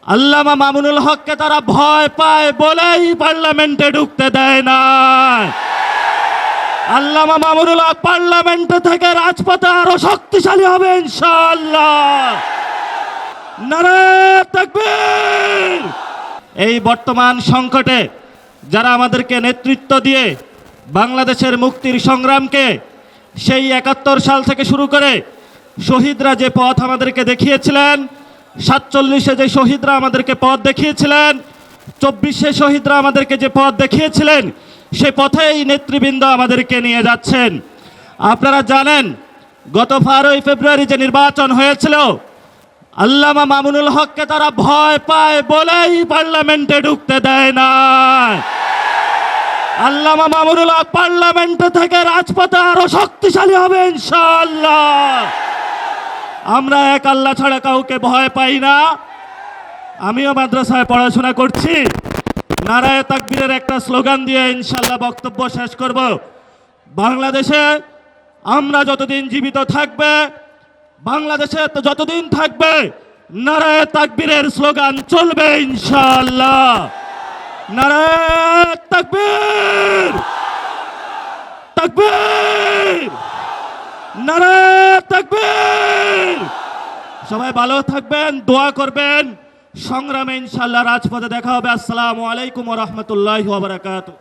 আল্লামা মামুনুল হককে তারা ভয় পায় বলেই পার্লামেন্টে ঢুকতে দেয় না। আল্লামা মামুনুল হক পার্লামেন্ট থেকে রাজপথে আরো শক্তিশালী হবে ইনশাআল্লাহ। নারে তাকবীর। এই বর্তমান সংকটে যারা আমাদেরকে নেতৃত্ব দিয়ে বাংলাদেশের মুক্তির সংগ্রামকে সেই ৭১ সাল থেকে শুরু করে শহীদরা যে পথ আমাদেরকে দেখিয়েছিলেন, ৪৭-এ যে শহীদরা আমাদেরকে পথ দেখিয়েছিলেন, ২৪-এ শহীদরা আমাদেরকে যে পথ দেখিয়েছিলেন, সে পথেই নেতৃবৃন্দ আমাদেরকে নিয়ে যাচ্ছেন। আপনারা জানেন গত ১২ই ফেব্রুয়ারি যে নির্বাচন হয়েছিল, আল্লামা মামুনুল হককে তারা ভয় পায় বলেই পার্লামেন্টে ঢুকতে দেয় না। আল্লামা মামুনুল হক পার্লামেন্ট থেকে রাজপথে আরো শক্তিশালী হবে ইনশাআল্লাহ। আমরা এক আল্লাহ ছাড়া কাউকে ভয় পাই না। আমিও মাদ্রাসায় পড়াশোনা করছি। নারায়ে তাকবীরের একটা স্লোগান দিয়ে ইনশাআল্লাহ বক্তব্য শেষ করব। বাংলাদেশে আমরা যতদিন জীবিত থাকবে, বাংলাদেশে যতদিন থাকবে, নারায়ে তাকবীরের স্লোগান চলবে ইনশাআল্লাহ। নারায়ে তাকবীর, তাকবীর, নারায়ে তাকবীর। সবাই ভালো থাকবেন, দোয়া করবেন। সংগ্রামে ইনশাআল্লাহ রাজপথে দেখা হবে। আসসালামু আলাইকুম ওয়া রাহমাতুল্লাহি ওয়া বারাকাতুহু।